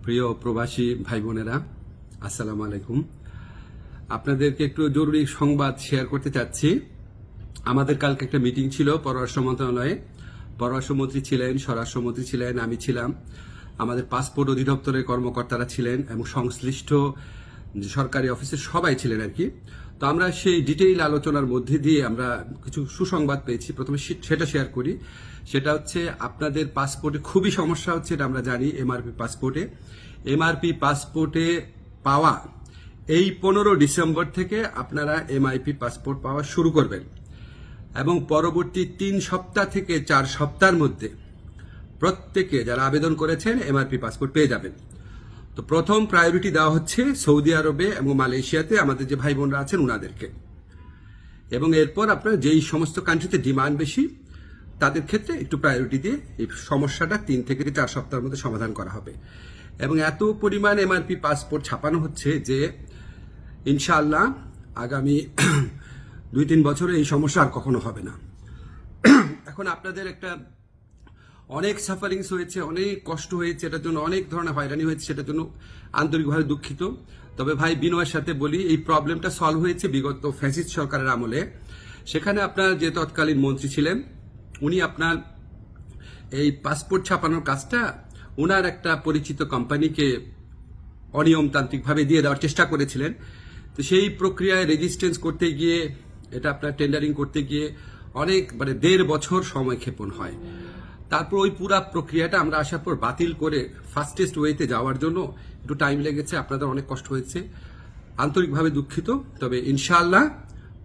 প্রিয় প্রবাসী ভাই বোনেরা, আসসালামু আলাইকুম। আপনাদেরকে একটু জরুরি সংবাদ শেয়ার করতে চাচ্ছি। আমাদের কালকে একটা মিটিং ছিল পররাষ্ট্র মন্ত্রণালয়ে। পররাষ্ট্রমন্ত্রী ছিলেন, স্বরাষ্ট্রমন্ত্রী ছিলেন, আমি ছিলাম, আমাদের পাসপোর্ট অধিদপ্তরের কর্মকর্তারা ছিলেন এবং সংশ্লিষ্ট সরকারি অফিসের সবাই ছিলেন আর কি। তো আমরা সেই ডিটেইল আলোচনার মধ্যে দিয়ে আমরা কিছু সুসংবাদ পেয়েছি। প্রথমে সেটা শেয়ার করি। সেটা হচ্ছে আপনাদের পাসপোর্টে খুবই সমস্যা হচ্ছে, এটা আমরা জানি। এমআরপি পাসপোর্টে পাওয়া এই 15 ডিসেম্বর থেকে আপনারা এমআইপি পাসপোর্ট পাওয়া শুরু করবেন এবং পরবর্তী 3 সপ্তাহ থেকে 4 সপ্তাহের মধ্যে প্রত্যেকে যারা আবেদন করেছেন এমআরপি পাসপোর্ট পেয়ে যাবেন। তো প্রথম প্রায়োরিটি দেওয়া হচ্ছে সৌদি আরবে এবং মালয়েশিয়াতে আমাদের যে ভাই বোনরা আছেন উনাদেরকে, এবং এরপর আপনার যেই সমস্ত কান্ট্রিতে ডিমান্ড বেশি তাদের ক্ষেত্রে একটু প্রায়োরিটি দিয়ে এই সমস্যাটা 3 থেকে 4 সপ্তাহের মধ্যে সমাধান করা হবে। এবং এত পরিমাণ এমআরপি পাসপোর্ট ছাপানো হচ্ছে যে ইনশাআল্লাহ আগামী 2-3 বছরে এই সমস্যা আর কখনো হবে না। এখন আপনাদের একটা অনেক সাফারিংস হয়েছে, অনেক কষ্ট হয়েছে, এটার জন্য অনেক ধরনের হয়রানি হয়েছে, সেটার জন্য আন্তরিকভাবে দুঃখিত। তবে ভাই বিনয়ের সাথে বলি, এই প্রবলেমটা সলভ হয়েছে বিগত ফ্যাসিস্ট সরকারের আমলে। সেখানে আপনার যে তৎকালীন মন্ত্রী ছিলেন উনি আপনার এই পাসপোর্ট ছাপানোর কাজটা ওনার একটা পরিচিত কোম্পানিকে অনিয়মতান্ত্রিকভাবে দিয়ে দেওয়ার চেষ্টা করেছিলেন। তো সেই প্রক্রিয়ায় রেজিস্ট্রেন্স করতে গিয়ে, এটা আপনার টেন্ডারিং করতে গিয়ে অনেক 1.5 বছর সময় ক্ষেপণ হয়। তারপর ওই পুরা প্রক্রিয়াটা আমরা আসার পর বাতিল করে ফাস্টেস্ট ওয়েতে যাওয়ার জন্য একটু টাইম লেগেছে, আপনাদের অনেক কষ্ট হয়েছে, আন্তরিকভাবে দুঃখিত। তবে ইনশাআল্লাহ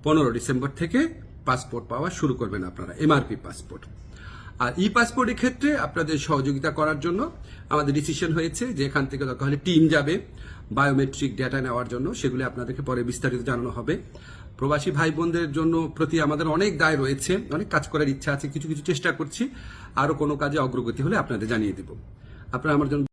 15 ডিসেম্বর থেকে পাসপোর্ট পাওয়া শুরু করবেন আপনারা, এমআরপি পাসপোর্ট। আর ই পাসপোর্টের ক্ষেত্রে আপনাদের সহযোগিতা করার জন্য আমাদের ডিসিশন হয়েছে যে এখান থেকে দরকার হলে টিম যাবে বায়োমেট্রিক ডেটা নেওয়ার জন্য, সেগুলি আপনাদেরকে পরে বিস্তারিত জানানো হবে। প্রবাসী ভাই বোনদের জন্য প্রতি আমাদের অনেক দায় রয়েছে, অনেক কাজ করার ইচ্ছা আছে, কিছু কিছু চেষ্টা করছি, আরো কোনো কাজে অগ্রগতি হলে আপনাদের জানিয়ে দেব। আপনারা আমার জন্য